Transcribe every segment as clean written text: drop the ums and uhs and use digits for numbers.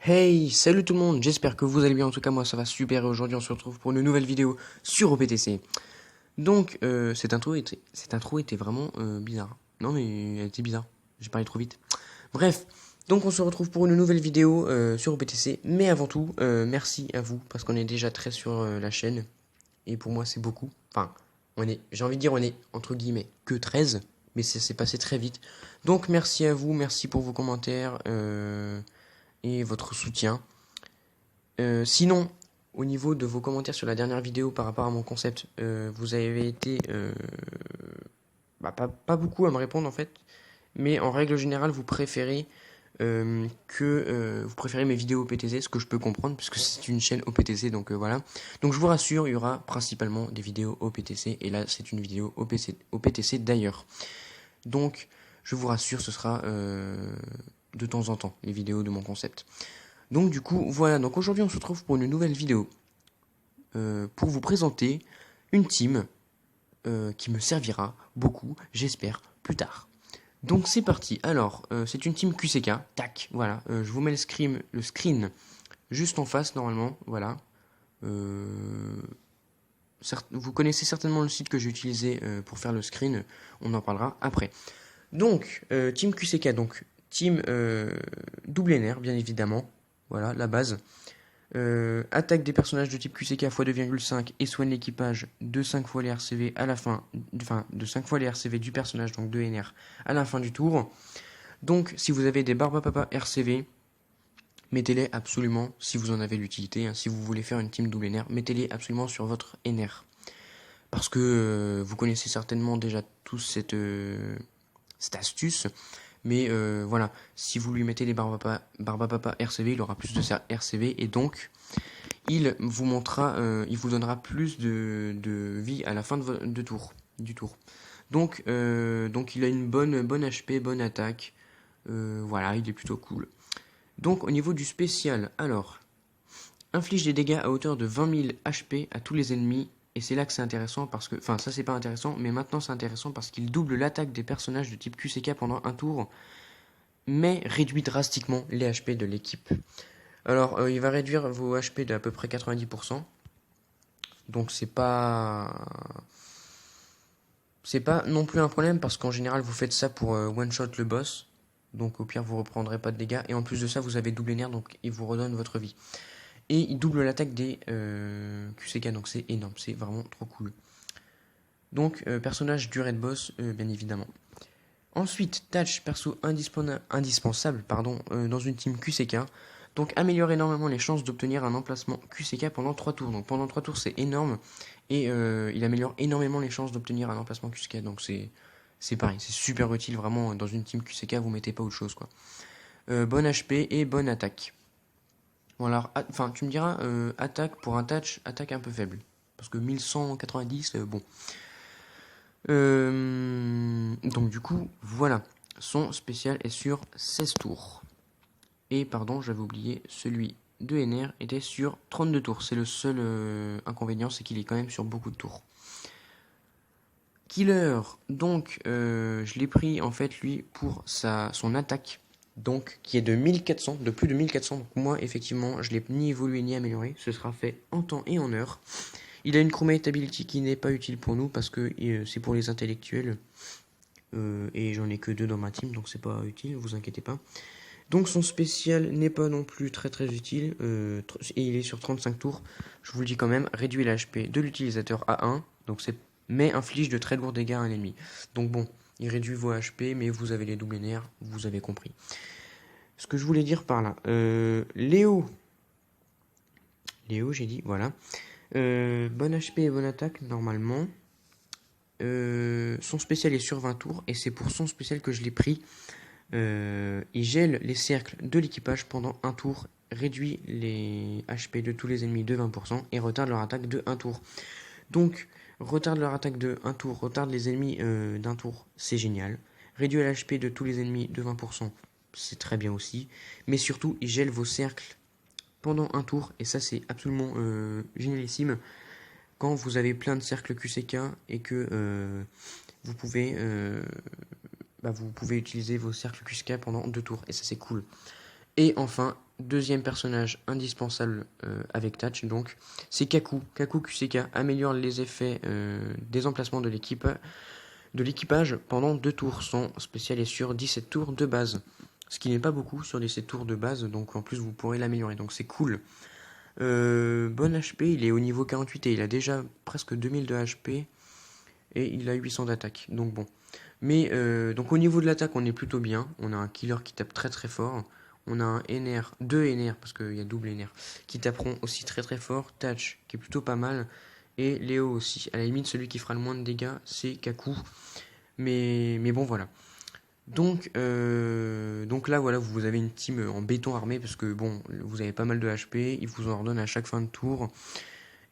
Hey, salut tout le monde, j'espère que vous allez bien, en tout cas moi ça va super et aujourd'hui on se retrouve pour une nouvelle vidéo sur OPTC. Donc cette intro était vraiment bizarre. Non mais elle était bizarre, j'ai parlé trop vite. Bref, donc on se retrouve pour une nouvelle vidéo sur OPTC, mais avant tout, merci à vous parce qu'on est déjà 13 sur la chaîne et pour moi c'est beaucoup. Enfin, j'ai envie de dire on est entre guillemets que 13, mais ça s'est passé très vite. Donc merci à vous, merci pour vos commentaires et votre soutien. Sinon, au niveau de vos commentaires sur la dernière vidéo par rapport à mon concept, vous avez été pas beaucoup à me répondre en fait, mais en règle générale, vous préférez mes vidéos OPTC, ce que je peux comprendre puisque c'est une chaîne OPTC, donc voilà. Donc je vous rassure, il y aura principalement des vidéos OPTC et là c'est une vidéo OPTC d'ailleurs. Donc je vous rassure, ce sera de temps en temps les vidéos de mon concept. Donc du coup, voilà, donc aujourd'hui on se retrouve pour une nouvelle vidéo pour vous présenter une team qui me servira beaucoup, j'espère, plus tard. Donc c'est parti, alors c'est une team QCK, tac, voilà, je vous mets le screen juste en face normalement, voilà. Vous connaissez certainement le site que j'ai utilisé pour faire le screen, on en parlera après. Donc, team QCK, donc team double NR bien évidemment, voilà la base. Attaque des personnages de type QCK x 2,5 et soigne l'équipage de 5 fois les RCV à la fin, enfin de 5 fois les RCV du personnage, donc 2 NR à la fin du tour. Donc si vous avez des Barbapapa RCV, mettez-les absolument, si vous en avez l'utilité, hein, si vous voulez faire une team double NR, mettez-les absolument sur votre NR. Parce que vous connaissez certainement déjà tous cette astuce. Mais voilà, si vous lui mettez des Barbapapa RCV, il aura plus de RCV et donc il vous donnera plus de vie à la fin du tour. Donc il a une bonne HP, bonne attaque. Voilà, il est plutôt cool. Donc au niveau du spécial, alors, inflige des dégâts à hauteur de 20 000 HP à tous les ennemis. Et c'est là que c'est intéressant parce que, enfin ça c'est pas intéressant, mais maintenant c'est intéressant parce qu'il double l'attaque des personnages de type QCK pendant un tour, mais réduit drastiquement les HP de l'équipe. Alors il va réduire vos HP de à peu près 90%. Donc c'est pas non plus un problème parce qu'en général vous faites ça pour one shot le boss. Donc au pire vous reprendrez pas de dégâts et en plus de ça vous avez double nerf donc il vous redonne votre vie. Et il double l'attaque des QCK donc c'est énorme, c'est vraiment trop cool. Donc personnage durée de boss bien évidemment. Ensuite tâche perso indispensable dans une team QCK. Donc améliore énormément les chances d'obtenir un emplacement QCK pendant 3 tours. Donc pendant 3 tours c'est énorme. Et il améliore énormément les chances d'obtenir un emplacement QCK. Donc c'est pareil, c'est super utile vraiment dans une team QCK, vous mettez pas autre chose quoi. Bonne HP et bonne attaque. Bon alors, enfin tu me diras, attaque pour un touch, attaque un peu faible. Parce que 1190, bon. Donc du coup, voilà. Son spécial est sur 16 tours. Et pardon, j'avais oublié, celui de NR était sur 32 tours. C'est le seul inconvénient, c'est qu'il est quand même sur beaucoup de tours. Killer, donc je l'ai pris en fait lui pour son attaque, donc qui est de 1400, de plus de 1400. Donc moi effectivement je l'ai ni évolué ni amélioré, ce sera fait en temps et en heure. Il a une chromate ability qui n'est pas utile pour nous parce que c'est pour les intellectuels. Et j'en ai que 2 dans ma team, donc c'est pas utile, vous inquiétez pas. Donc son spécial n'est pas non plus très utile, et il est sur 35 tours. Je vous le dis quand même, réduit l'HP de l'utilisateur à 1, donc mais inflige de très lourds dégâts à un ennemi. Donc bon, il réduit vos HP, mais vous avez les doubles nerfs, vous avez compris. Ce que je voulais dire par là, Léo, j'ai dit, voilà. Bonne HP et bonne attaque, normalement. Son spécial est sur 20 tours, et c'est pour son spécial que je l'ai pris. Il gèle les cercles de l'équipage pendant un tour, réduit les HP de tous les ennemis de 20% et retarde leur attaque de 1 tour. Donc, retarde leur attaque de 1 tour, retarde les ennemis d'un tour, c'est génial. Réduit l'HP de tous les ennemis de 20%, c'est très bien aussi. Mais surtout, il gèle vos cercles pendant un tour, et ça c'est absolument génialissime. Quand vous avez plein de cercles QCK et que vous pouvez utiliser vos cercles QCK pendant 2 tours, et ça c'est cool. Et enfin, deuxième personnage indispensable avec Thatch, donc, c'est Kaku. Kaku QCK améliore les effets des emplacements de l'équipage pendant 2 tours. Son spécial est sur 17 tours de base. Ce qui n'est pas beaucoup sur 17 tours de base, donc en plus vous pourrez l'améliorer, donc c'est cool. Bon HP, il est au niveau 48 et il a déjà presque 2000 de HP et il a 800 d'attaque, donc bon. Mais donc au niveau de l'attaque, on est plutôt bien. On a un killer qui tape très très fort. On a un NR, 2 NR parce qu'il y a double NR qui taperont aussi très très fort. Thatch qui est plutôt pas mal et Léo aussi. À la limite, celui qui fera le moins de dégâts, c'est Kaku. Mais bon voilà. Donc là voilà, vous avez une team en béton armé parce que bon, vous avez pas mal de HP, il vous en redonne à chaque fin de tour.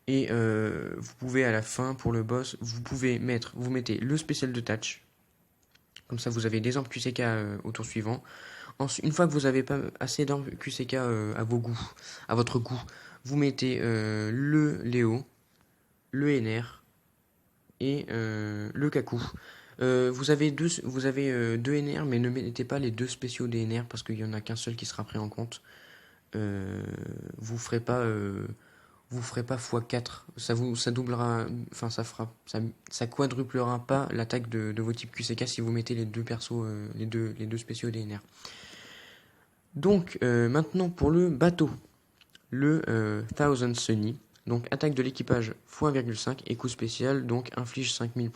Et vous pouvez à la fin pour le boss, vous mettez le spécial de Thatch. Comme ça vous avez des armes QCK au tour suivant. Ensuite, une fois que vous avez pas assez d'armes QCK à votre goût, vous mettez le Léo, le NR et le Kaku. Vous avez deux NR, mais ne mettez pas les deux spéciaux des NR parce qu'il n'y en a qu'un seul qui sera pris en compte. Vous ferez pas x4. Ça doublera, enfin ça quadruplera pas l'attaque de vos types QCK si vous mettez les deux persos, les deux spéciaux des NR. Donc maintenant pour le bateau, le Thousand Sunny. Donc attaque de l'équipage x 1,5 et coup spécial, donc inflige 50 000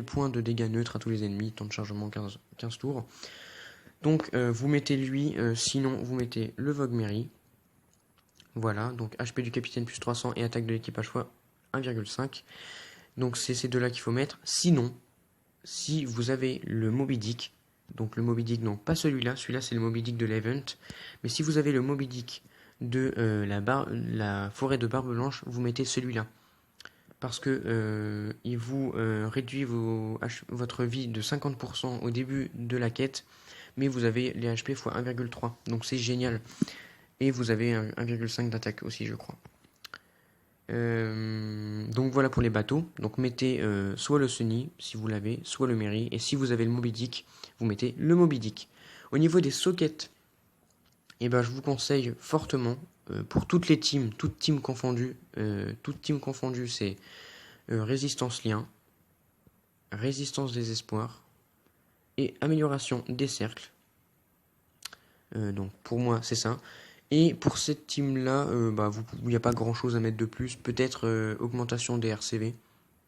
points de dégâts neutres à tous les ennemis, temps de chargement 15 tours. Donc vous mettez lui, sinon vous mettez le Vogue Mary. Voilà, donc HP du capitaine plus 300 et attaque de l'équipage x 1,5. Donc c'est ces deux-là qu'il faut mettre. Sinon, si vous avez le Moby Dick, donc le Moby Dick, non pas celui-là c'est le Moby Dick de l'Event, mais si vous avez le Moby Dick de la forêt de Barbe Blanche, vous mettez celui-là. Parce que il vous réduit votre vie de 50% au début de la quête, mais vous avez les HP x 1,3, donc c'est génial. Et vous avez 1,5 d'attaque aussi, je crois. Donc voilà pour les bateaux. Donc mettez soit le Sunny, si vous l'avez, soit le Mary. Et si vous avez le Moby Dick, vous mettez le Moby Dick. Au niveau des sockets, eh ben, je vous conseille fortement, pour toutes les teams, toutes teams confondues, c'est résistance lien, résistance des espoirs et amélioration des cercles. Donc pour moi, c'est ça. Et pour cette team-là, il n'y a pas grand-chose à mettre de plus. Peut-être augmentation des RCV,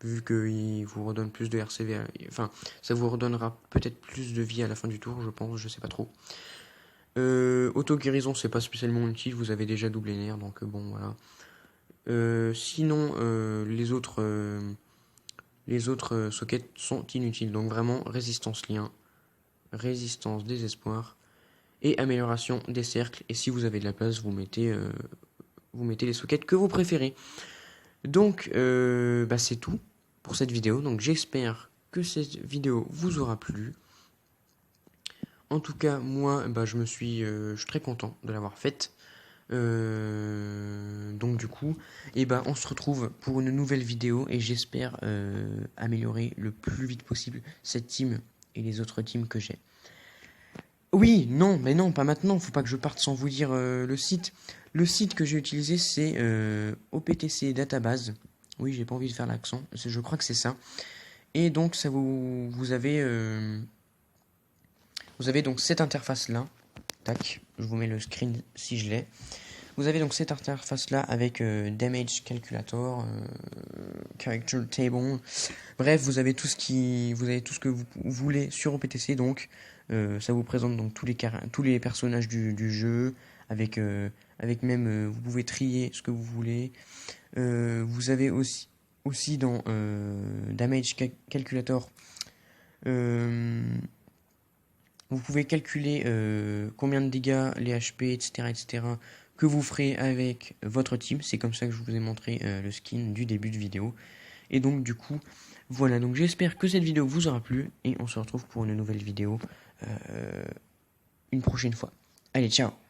vu qu'il vous redonne plus de RCV. Enfin, ça vous redonnera peut-être plus de vie à la fin du tour, je pense, je sais pas trop. Auto-guérison, c'est pas spécialement utile, vous avez déjà double NR, donc bon, voilà. Sinon, les autres sockets sont inutiles. Donc vraiment, résistance lien, résistance des espoirs et amélioration des cercles. Et si vous avez de la place, vous mettez les sockets que vous préférez. Donc c'est tout pour cette vidéo. Donc j'espère que cette vidéo vous aura plu. En tout cas, moi, je suis très content de l'avoir faite. Donc du coup, on se retrouve pour une nouvelle vidéo et j'espère améliorer le plus vite possible cette team et les autres teams que j'ai. Oui, non, mais non, pas maintenant, faut pas que je parte sans vous dire le site. Le site que j'ai utilisé, c'est OPTC Database. Oui, j'ai pas envie de faire l'accent, je crois que c'est ça. Et donc, vous avez donc cette interface-là. Tac, je vous mets le screen si je l'ai. Vous avez donc cette interface-là avec Damage Calculator, Character Table. Bref, vous avez tout ce que vous voulez sur OPTC. Donc, ça vous présente donc tous les personnages du jeu, avec même, vous pouvez trier ce que vous voulez. Vous avez aussi dans Damage Calculator, vous pouvez calculer combien de dégâts, les HP, etc., que vous ferez avec votre team. C'est comme ça que je vous ai montré le skin du début de vidéo. Et donc du coup, voilà. Donc j'espère que cette vidéo vous aura plu. Et on se retrouve pour une nouvelle vidéo une prochaine fois. Allez, ciao!